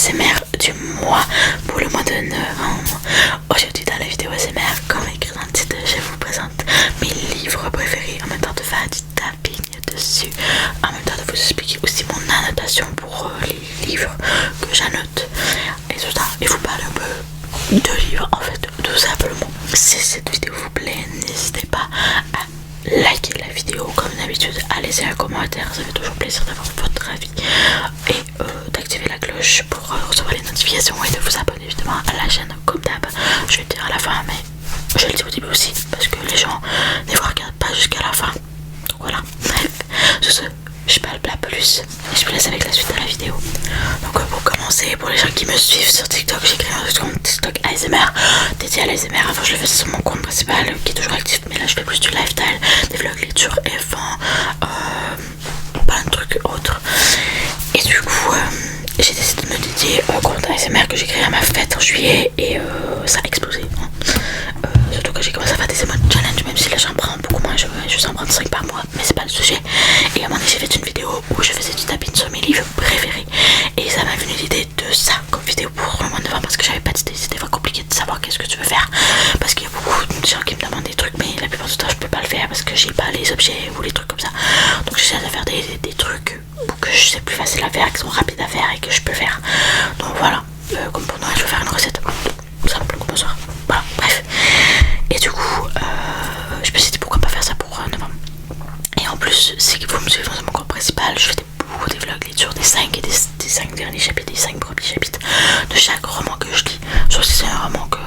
ASMR du mois pour le mois de novembre. Aujourd'hui dans la vidéo ASMR, comme écrit dans le titre, je vous présente mes livres préférés en même temps de faire du tapping dessus, en même temps de vous expliquer aussi mon annotation pour les livres que j'annote et tout ça, et vous parler un peu de livres en fait, tout simplement. Si cette vidéo vous plaît, n'hésitez pas à liker la vidéo comme d'habitude, à laisser un commentaire, ça fait toujours plaisir d'avoir votre avis, et d'activer la cloche pour recevoir les notifications et de vous abonner évidemment à la chaîne comme d'hab. Je vais le dire à la fin, mais je le dis au début aussi parce que les gens ne vous regardent pas jusqu'à la fin. Donc voilà, bref, sur ce, je parle pas plus et je vous laisse avec la suite de la vidéo. Donc pour commencer, pour les gens qui me suivent sur TikTok, j'ai créé un compte TikTok ASMR dédié à l'ASMR. Avant je le faisais sur mon compte principal qui est toujours actif, mais là je fais plus du lifestyle, des vlogs, lecture, F1, plein de trucs autres. Et du coup j'ai décidé de me dédier au compte ASMR que j'ai créé à ma fête en juillet, et ça a explosé, hein. Surtout que j'ai commencé à faire des emotes challenge, même si là j'en prends beaucoup moins, je vais en prendre 5 par mois, mais c'est pas le sujet. Et à un moment donné j'ai fait une vidéo où je faisais du tapping sur mes livres préférés, et ça m'a venu l'idée de ça comme vidéo pour le mois de novembre, parce que j'avais pas d'idée, c'était pas compliqué de savoir qu'est-ce que tu veux faire, parce qu'il y a beaucoup de gens qui me demandent des trucs, mais la plupart du temps je peux pas le faire parce que j'ai pas les objets ou les trucs comme ça. Donc j'essaie de faire des trucs que c'est plus facile à faire, qui sont rapides à faire et que je peux faire. Donc voilà, comme pour Noël je vais faire une recette simple comme ça, voilà, bref. Et du coup je me suis dit pourquoi pas faire ça pour novembre. Et en plus, c'est que vous me suivez dans mon compte principal, je fais beaucoup des vlogs lecture des 5 et des 5 derniers chapitres, des 5 premiers chapitres de chaque roman que je lis. Sauf si c'est un roman que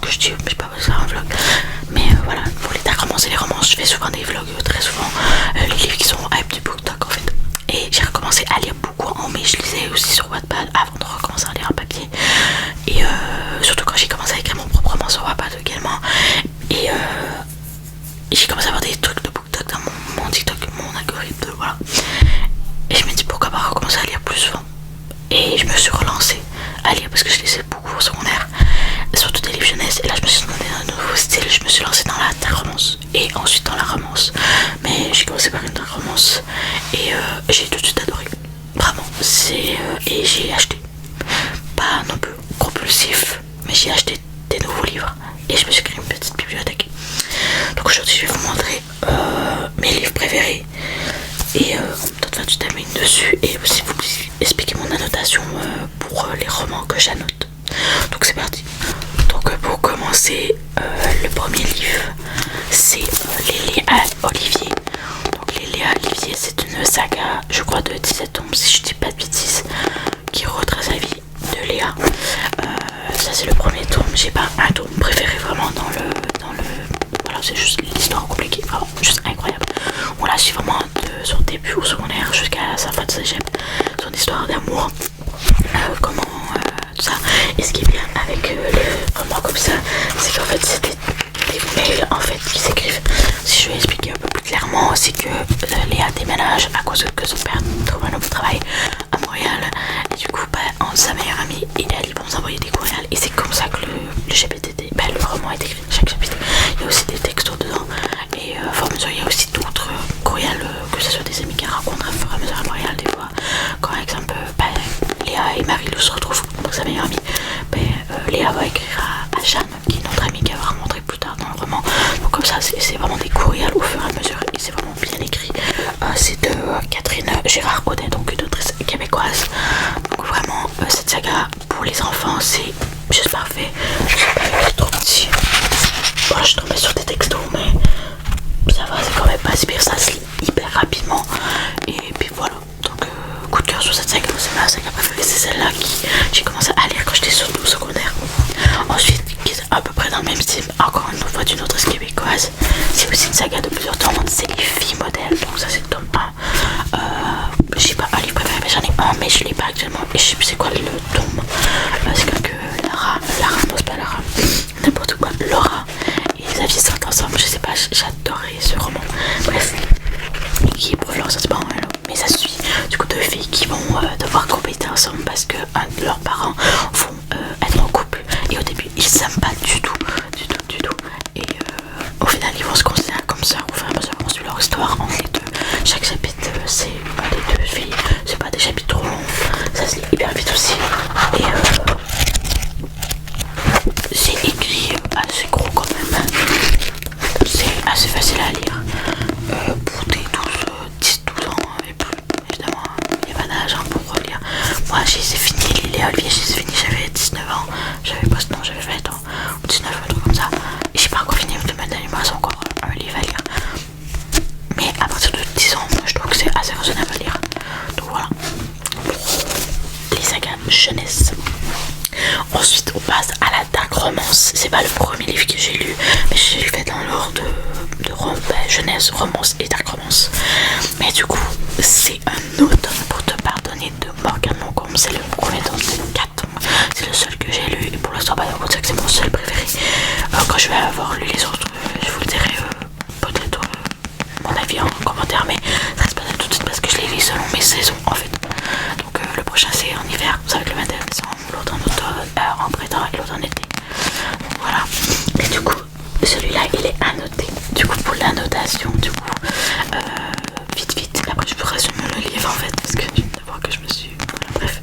je dis, je sais pas, c'est un vlog, mais voilà, pour les dark romans et les romans, je fais souvent des vlogs, très souvent les livres qui sont hype du BookTok en fait. Et j'ai recommencé à lire beaucoup en mai, je lisais aussi sur Wattpad avant de recommencer à lire en papier, et surtout quand j'ai commencé à écrire mon propre roman sur Wattpad également, et j'ai commencé à avoir des trucs de BookTok dans mon TikTok, mon algorithme, voilà. Et je me dis pourquoi pas recommencer à lire plus souvent. Et je me suis relancée à lire parce que je lisais beaucoup au secondaire, surtout des livres jeunesse. Et là je me suis demandé un nouveau style, je me suis lancée dans la dark romance et ensuite dans la romance. Mais j'ai commencé par une dark romance et j'ai tout de suite adoré. Vraiment, et j'ai acheté, pas non plus compulsif, mais j'ai acheté des nouveaux livres et je me suis créé une petite bibliothèque. Donc aujourd'hui je vais vous montrer mes livres préférés et peut-être faire du timing dessus, et aussi vous expliquer mon annotation pour les romans que j'annote. Donc c'est parti. Donc pour commencer, le premier livre c'est Les Léa Olivier. Donc Les Léa Olivier, c'est une saga, je crois, de 17 tomes si je dis pas de bêtises, qui retrace la vie de Léa. Ça c'est le premier tome, j'ai pas un tome préféré vraiment dans le voilà, c'est juste l'histoire compliquée, vraiment juste incroyable. On la suit vraiment de son début au secondaire jusqu'à sa fin de cégep, son histoire d'amour, comment tout ça. Et ce qui est bien avec les romans comme ça, c'est qu'en fait c'est des mails en fait qui s'écrivent. Si je vais expliquer un peu plus clairement, c'est que Léa déménage à cause que son père trouve un nouveau travail à Montréal, et du coup sa meilleure amie et elle, ils vont s'envoyer des courriels, et c'est comme ça que le chapitre le roman est écrit. Chaque chapitre il y a aussi des textos dedans, et au fur et à mesure il y a aussi d'autres courriels, que ce soit des amis qu'elle rencontre au fur et à mesure à Montréal. Des fois quand par exemple Léa et Marie-Lou se retrouvent, donc sa meilleure amie, Léa va écrire à Jeanne, qui est notre amie qu'elle va rencontrer plus tard dans le roman. Donc comme ça c'est vraiment des courriels au fur et à mesure, et c'est vraiment bien écrit. C'est de Catherine Gérard Audet, donc une autrice québécoise. Donc vraiment cette saga pour les enfants c'est juste parfait. Je sais pas, il est trop petit. Bon, je tombais sur des textos, mais ça va, c'est quand même pas si pire, ça se lit hyper rapidement. Et puis voilà, donc coup de cœur sur cette saga, c'est ma saga préférée, c'est celle-là que j'ai commencé à lire quand j'étais surtout au secondaire. Ensuite, qui est à peu près dans le même style, encore une fois d'une autrice québécoise, c'est aussi une saga de plusieurs tomes, c'est Les Filles Modèles, donc ça c'est le tome 1. J'ai pas un livre préféré, mais j'en ai un, mais je l'ai pas actuellement, et je sais plus c'est quoi le tome. C'est comme que Lara, non c'est pas Lara, n'importe quoi, Laura et Xavier sortent ensemble, je sais pas, j'adorais ce roman. Bref, qui est pour leur sentiment, mais ça suit du coup deux filles qui vont devoir compéter ensemble parce que un de leurs parents vont être en couple, et au début ils s'aiment pas du tout, et au final ils vont se considérer comme ça. Au fur et à mesure on suit leur histoire entre les deux. Chaque chapitre c'est des deux filles, c'est pas des chapitres trop longs, ça se lit hyper vite aussi. jeunesse. Ensuite on passe à la dark romance. C'est pas le premier livre que j'ai lu, mais j'ai fait dans l'ordre de jeunesse, romance et dark romance. Mais du coup c'est un automne pour te pardonner de Morgan Moncombe. C'est le premier tome de 4 tomes. C'est le seul que j'ai lu et pour l'instant on va dire que c'est mon seul préféré. Quand je vais avoir lu les autres, je vous le dirai peut-être mon avis en commentaire, mais ça reste pas tout de suite parce que je les lis selon mes saisons en fait. Donc le prochain c'est en hiver, ça va être le 21 décembre, l'autre en automne, en printemps et l'autre en été. Donc voilà. Et du coup celui-là il est annoté. Du coup pour l'annotation, du coup vite, après je peux résumer le livre en fait parce que tu viens de voir que je me suis... Voilà, bref.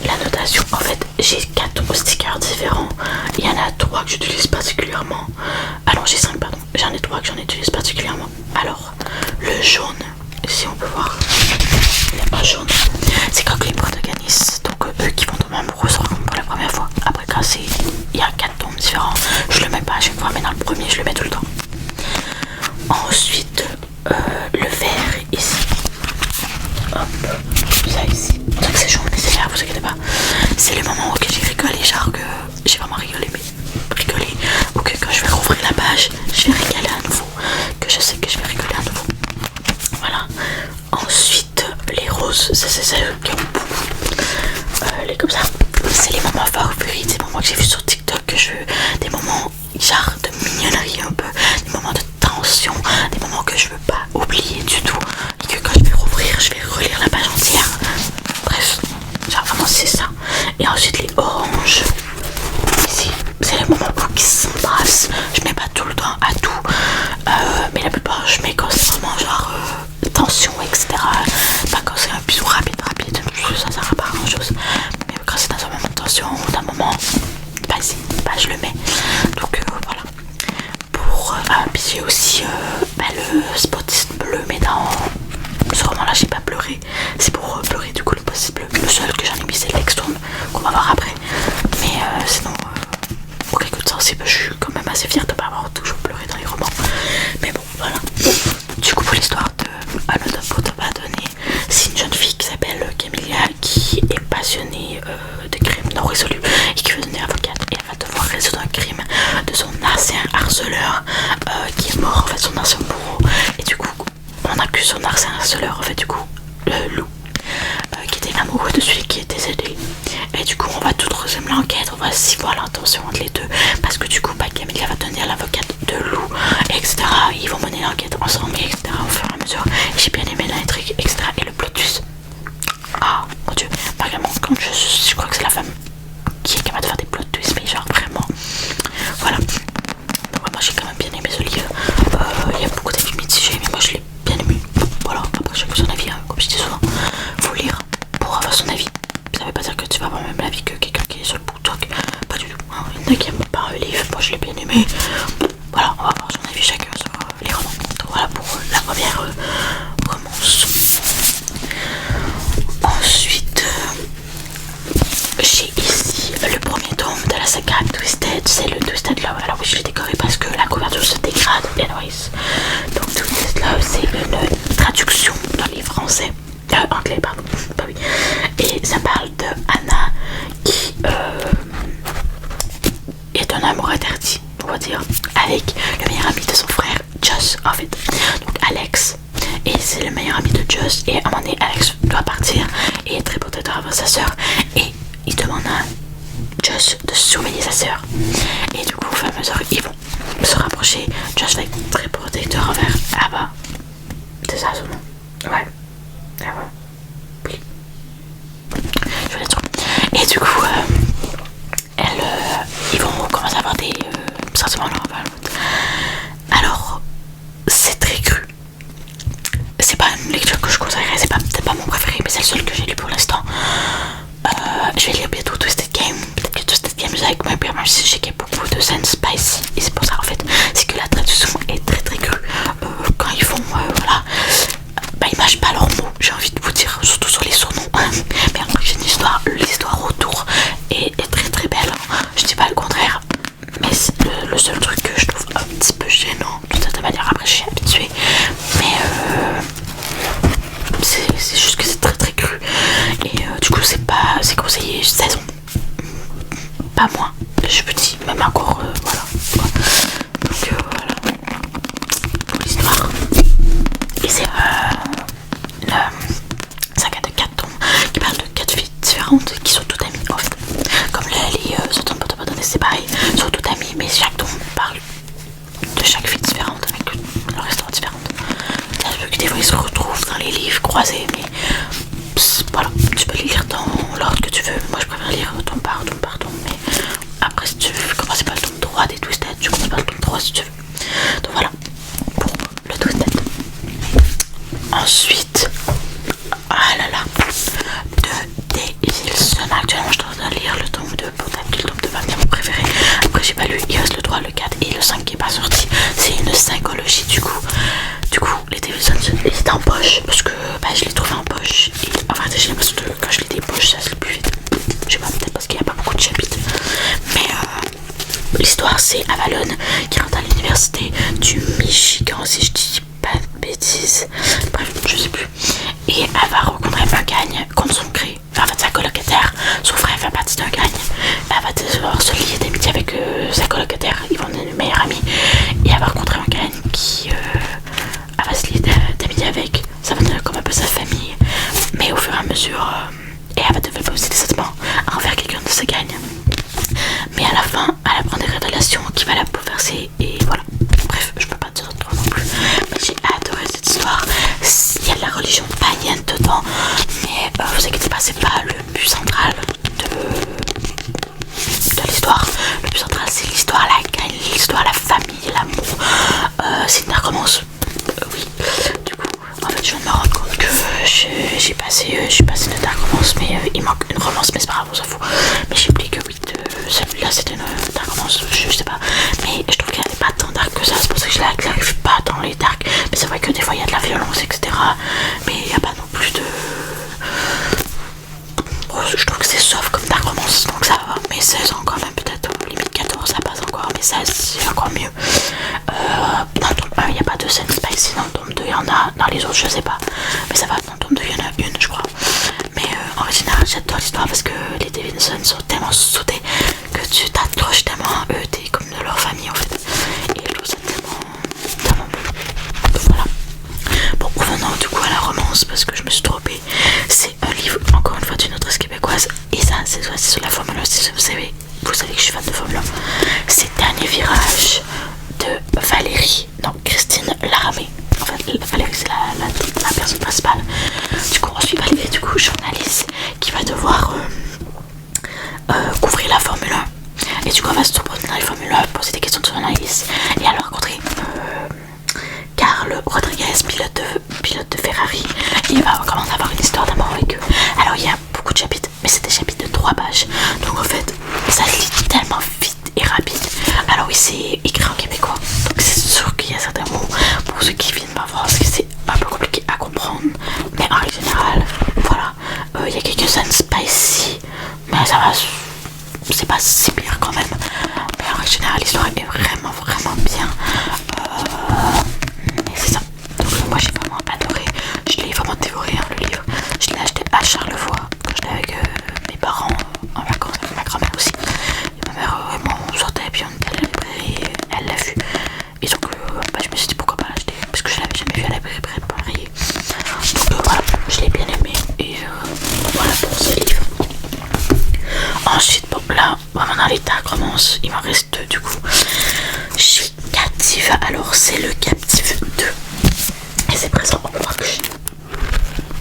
La notation, en fait j'ai 4 stickers différents. Il y en a 3 que j'utilise particulièrement. Ah non, j'ai 5 pardon. J'en ai 3 que j'en utilise particulièrement. Alors le jaune, si on peut voir, un jaune, c'est quand les protagonistes, donc eux qui vont tomber amoureux se rencontrent pour la première fois. Après quand c'est, il y a 4 tomes différents, je le mets pas à chaque fois, mais dans le premier je le mets tout le temps. Ensuite le vert ici, hop, ça ici, donc c'est jaune mais c'est vert, vous inquiétez pas. C'est le moment où j'ai rigolé, genre que j'ai vraiment rigolé, mais rigolé, ou que quand je vais rouvrir la page je vais rigoler à nouveau, que je sais que je vais rigoler à nouveau. Voilà. Ensuite les roses, c'est celles qui ont beaucoup les comme ça, c'est les moments favoris, des moments que j'ai vu sur TikTok, que je, des moments genre de mignonnerie un peu, des moments de tension, des moments que je veux pas oublier du tout et que quand je vais rouvrir je vais relire la page entière. Bref, genre vraiment c'est ça. Et ensuite les oranges ici, c'est les moments où ils s'embrassent. Je mets pas tout le temps à tout, mais la plupart je mets quand c'est vraiment genre tension etc, pas quand c'est un bisou rapide, ça sert à pas grand chose, mais quand c'est dans un moment de tension ou d'un moment je le mets. Donc voilà. Pour puis j'ai aussi le spotiste bleu, mais dans ce roman là j'ai pas pleuré, c'est pour pleurer du coup le spotiste bleu. Le seul que j'en ai mis c'est l'extrême qu'on va voir après, mais sinon pour quelque sensible je suis quand même assez fière de pas avoir toujours pleuré dans les romans, mais bon voilà. Du coup pour l'histoire de Another pour te pardonner, c'est une jeune fille qui s'appelle Camilla qui est passionnée de crimes non résolus et qui veut devenir avocate, et elle va devoir résoudre un crime de son ancien harceleur qui est mort en fait, son ancien bourreau, et du coup on accuse son ancien harceleur en fait, du coup le loup qui était amoureux de celui qui est décédé, et du coup on va tout résumer l'enquête, on va s'y voir l'intention entre les deux parce que du coup Camilla va devenir l'avocate de loup etc, ils vont mener l'enquête ensemble etc au fur et à mesure. J'ai bien aimé l'intrigue etc, et le plot twist, ah mon dieu, vraiment quand je crois que c'est la femme qui est capable de faire des plot twists, mais genre vraiment voilà. Donc moi j'ai quand même bien aimé ce livre. Il y a beaucoup d'avis mitigés, mais moi je l'ai bien aimé. Voilà, après chacun son avis, hein. Comme je dis souvent, faut lire pour avoir son avis. Ça veut pas dire que tu vas avoir même l'avis que quelqu'un qui est sur le BookTok, pas du tout, hein. Il y en a qui aiment pas un livre, moi je l'ai bien aimé. Voilà, on va avoir son avis chacun sur les romans. Donc voilà pour la première romance. Ensuite j'ai ici le premier tome de la saga Twisted, c'est le Twisted Love. Alors oui je l'ai décoré parce que la couverture se dégrade, anyways. Donc Twisted Love c'est une traduction d'un livre français, anglais pardon, bah oui. Et ça parle de Anna qui est un amour interdit, on va dire, avec le meilleur ami de son frère Joss en fait, donc Alex. Et c'est le meilleur ami de Joss, et à un moment donné Alex doit partir et est très protecteur envers sa soeur, et il demande à Joss de surveiller sa soeur, et du coup au fur et à mesure ils vont se rapprocher. Joss va être très protecteur envers Ava, c'est ça son nom, ouais, Ava, oui, je voulais dire. Et du coup ils vont commencer à avoir des sentiments l'un envers l'autre. Alors c'est très cru, c'est pas une lecture que je conseillerais, c'est peut-être pas mon préféré, mais c'est le seul que j'ai lu pour l'instant. Je vais lire bientôt Twisted Game, peut-être que Twisted Game avec moi, même si je sais qu'il y a beaucoup de scènes spicy, et c'est pour ça en fait, c'est que la traduction est très très crue. Quand ils font voilà, ils mâchent pas leurs mots, j'ai envie de vous dire, surtout sur les surnoms. Mais en fait l'histoire autour est très très belle, je dis pas le contraire, mais c'est le seul truc que je trouve un petit peu gênant d'une certaine manière. Après je suis habituée, mais c'est juste que c'est très très cru, et du coup pas moins. Je me dis, même encore, voilà. Donc voilà, pour l'histoire. Et c'est une saga de 4 tomes qui parle de 4 filles différentes qui sont toutes amies. En fait, comme les autres pour t'abandonner, c'est pareil, sont toutes amies, mais chaque tome parle de chaque fille différente avec leur histoire différente. Là, je veux que des fois ils se retrouvent dans les livres croisés, mais voilà, tu peux les lire dans l'ordre que tu veux. Moi je préfère lire tome par tome, mais après si tu veux commencer par le tome 3 des Twisted, tu commences par le tome 3 si tu veux. Donc voilà pour le Twisted. Ensuite, ah là là, de Wilson. Actuellement je suis en train de lire le tome 2, peut-être que le tome 2 va venir mon préféré. Après j'ai pas lu, il reste le 3, le 4 et le 5 qui est pas sorti. C'est une syncologie du coup. Les Wilson étaient en poche parce que bah, je les trouvais en poche. Et enfin j'ai l'impression que quand je les dépoche ça se lit plus vite. Je sais pas, peut-être parce qu'il n'y a pas beaucoup de chapitres. Mais l'histoire c'est Avalon qui rentre à l'université du Michigan si je dis pas de bêtises. Bref, je sais plus. Et elle va rencontrer un gagne contre son gré. En fait, sa colocataire, son frère fait partie d'un gagne. Elle va devoir se lier d'amitié avec sa colocataire. Ils vont devenir meilleurs amis. Et elle va rencontrer un gagne qui elle va se lier d'amitié avec. Ça va devenir comme un peu sa famille. Mais au fur et à mesure, et elle va développer aussi des sentiments envers quelqu'un de ce gagne. Mais à la fin, elle apprend des révélations qui va la bouleverser. Et voilà. Bref, je peux pas dire trop non plus. Mais j'ai adoré cette histoire. Il y a de la religion païenne dedans. Mais vous inquiétez pas, c'est pas le but central de l'histoire. Le but central, c'est l'histoire, la gagne, l'histoire, la famille, l'amour. C'est une romance. Oui. Du coup, en fait, je viens de me rendre compte que j'ai passé une dark romance, mais il manque une romance, mais c'est pas grave, on s'en fout. Mais j'ai oublié que oui, celui-là c'était une dark romance, je sais pas. Mais je trouve qu'elle n'est pas tant dark que ça, c'est pour ça que je la clarifie pas dans les dark. Mais c'est vrai que des fois il y a de la violence, etc. Mais il n'y a pas non plus de. Je trouve que c'est soft comme dark romance, donc ça va. Mais 16 ans quand même, peut-être limite 14, ça passe encore. Mais 16 c'est encore mieux. Dans le tome 1 il n'y a pas de scène spicy, dans le tome 2 il y en a, dans les autres je sais pas. Mais ça va, dans le tome 2 il y en a une je crois. Mais en général j'adore l'histoire parce que les Davidson sont tellement soudés que tu t'accroches tellement à eux, t'es comme de leur famille en fait. Et je trouve ça tellement bon. Voilà. Bon, revenons du coup à la romance parce que je me suis trompée. C'est un livre encore une fois d'une autrice québécoise. Et ça c'est sur la Formule 1, si vous savez que je suis fan de Formule 1. C'est Dernier Virage de Valérie, non, Christine Laramé. En fait, Valérie c'est la personne principale. Du coup, on suit Valérie, du coup, journaliste qui va devoir couvrir la Formule 1. Et du coup, elle va se promener dans les Formule 1, poser des questions de journaliste. Et elle va rencontrer Carl Rodriguez, pilote de Ferrari. Et il va commencer à avoir une histoire d'amour avec eux. Alors, il y a beaucoup de chapitres, mais c'est des chapitres de 3 pages. Donc, en fait, ça se lit tellement vite et rapide. Alors oui, c'est écrit en québécois, donc c'est sûr qu'il y a certains mots pour ceux qui viennent pas voir parce que c'est un peu compliqué à comprendre. Mais en règle générale, voilà, il y a quelques scènes spicy, mais ça va, c'est pas si pire quand même. Mais en règle générale, l'histoire est vraiment bien. Et c'est ça. Donc moi j'ai vraiment adoré. Je l'ai vraiment dévoré hein, le livre. Je l'ai acheté à Charlevoix quand j'étais avec mes parents en vacances, avec ma grand-mère aussi. Et ma mère on sortait puis on était à la librairie, elle l'a vu. Et donc bah, je me suis dit pourquoi pas l'acheter parce que je l'avais jamais vu à la librairie. Donc voilà, je l'ai bien aimé. Et voilà pour ce livre. Ensuite, bon là, vraiment dans les dark romance, il m'en reste 2 du coup. Chez Captive, alors c'est le Captive 2. Et c'est présent, on peut voir que je suis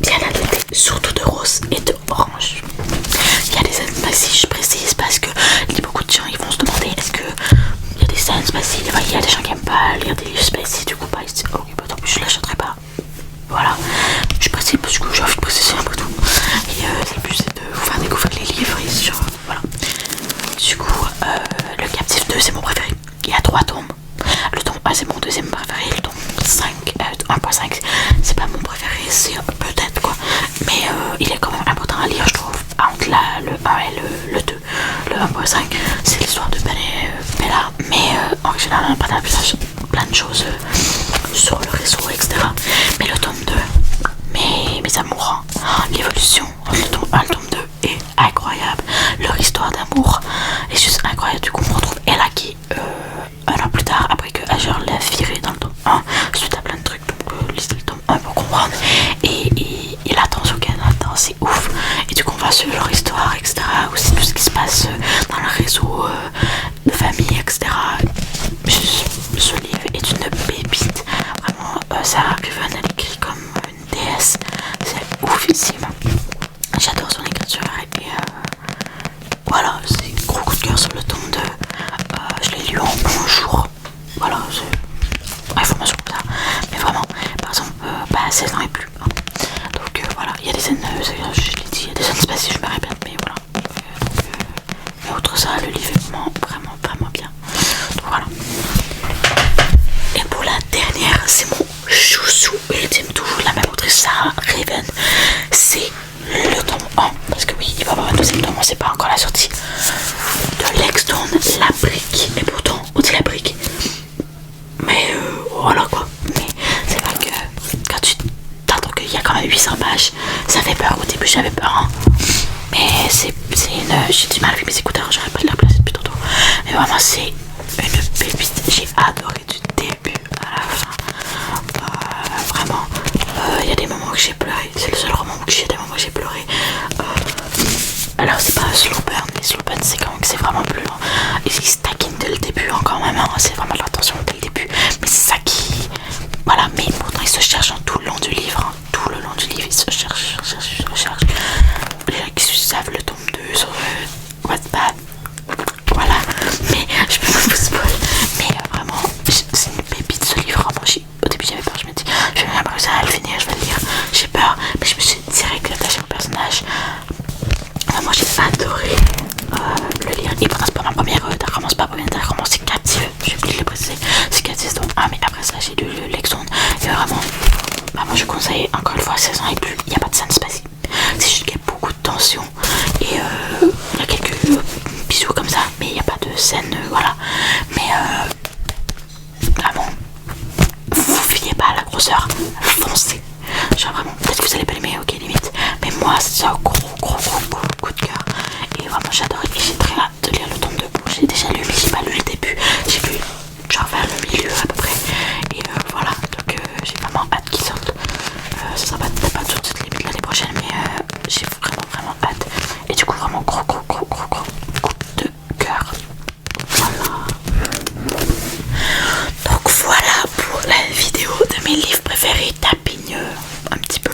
bien allaitée, surtout de rose et de orange. Il y a des scènes spicy, je précise, parce que beaucoup de gens ils vont se demander est-ce que il y a des scènes spicy, il y a des gens qui aiment pas lire des livres spicy, du coup bah ils se disent ok bah tant pis je l'achèterai pas. Voilà, je précise parce que j'ai envie de préciser après tout. Et le but c'est de vous faire découvrir les livres et sur voilà. Du coup le Captive 2 c'est mon préféré. Il y a 3 tomes. Le tome 1 c'est mon deuxième préféré. Le tome 5, 1.5 c'est pas mon préféré, c'est peut-être quoi. Mais il est quand même important à lire je trouve. Entre le 1 et le 2. Le 1.5 c'est l'histoire de Bella. Mais en général on apprend plein de choses sur le réseau etc. Mais le tome 2, mes amours, l'évolution entre le tome 1 et le tome 2 est incroyable. Leur histoire d'amour est juste c'est pas encore la sortie de Lexstone, la brique. Et pourtant, on dit la brique. Mais voilà quoi. Mais c'est vrai que quand tu t'entends qu'il y a quand même 800 pages, ça fait peur. Au début, j'avais peur. Hein. Mais c'est une. J'ai du mal avec mes écouteurs, j'aurais pas de la place depuis tantôt. Mais vraiment, c'est une pépite. J'ai adoré du début à la fin. Vraiment, il y a des moments que j'ai pleuré. C'est le seul roman où j'ai des moments où j'ai pleuré. Alors, c'est pas un slow burn, mais slow burn, c'est quand même que c'est vraiment plus lent. Et il se taquine dès le début, encore même. Hein, c'est vraiment de l'attention dès le début. Mais c'est ça qui. Voilà, mais pourtant, il se cherche tout le long du livre. Hein, tout le long du livre, il se cherche. Les gens qui savent le tome 2 sur Wattpad. Voilà, mais je peux pas vous spoil. Mais vraiment, c'est une pépite ce livre. Moi, au début, j'avais peur. Je me dis, je vais bien réussir à le finir, je vais le lire. J'ai peur, mais je me suis direct attachée au personnage. Vraiment, j'ai adoré le lire. Et pourtant, c'est pas ma première romance, pas ma première romance, c'est Captive. J'ai oublié de le préciser. C'est Captive. Donc, mais après ça, j'ai lu le Lexstone. Et vraiment, je conseille encore une fois 16 ans et plus. Il n'y a pas de scène spéciale. C'est juste qu'il y a beaucoup de tension. Et il y a quelques bisous comme ça. Mais il n'y a pas de scène. Voilà. Mais vraiment, vous fiez pas à la grosseur. Foncez. Genre vraiment, peut-être que vous allez pas l'aimer, ok, limite. Mais moi, c'est un gros coup de cœur. Et vraiment, j'adore. Et j'ai très hâte de lire le tome 2. Bon, j'ai déjà lu, mais j'ai pas lu le début. J'ai lu genre vers le milieu à peu près. Et voilà, donc j'ai vraiment hâte qu'il sorte. Ça sera peut-être pas tout de suite limite l'année prochaine, mais j'ai vraiment hâte. Et du coup, vraiment gros coup de cœur. Voilà. Donc voilà pour la vidéo de mes livres préférés, tapping un petit peu.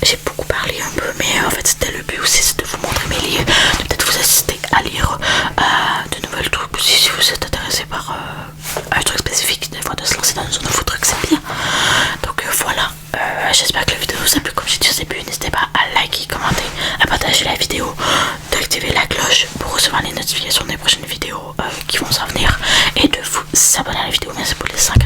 J'ai beaucoup parlé un peu, mais en fait c'était le but aussi, c'est de vous montrer mes livres, de peut-être vous assister à lire de nouvelles trucs aussi si vous êtes intéressé par un truc spécifique, des fois de se lancer dans un nouveau truc c'est bien. Donc voilà, j'espère que la vidéo vous a plu. Comme j'ai dit au début, n'hésitez pas à liker, commenter, à partager la vidéo, d'activer la cloche pour recevoir les notifications des prochaines vidéos qui vont s'en venir et de vous abonner à la vidéo. Merci pour les 5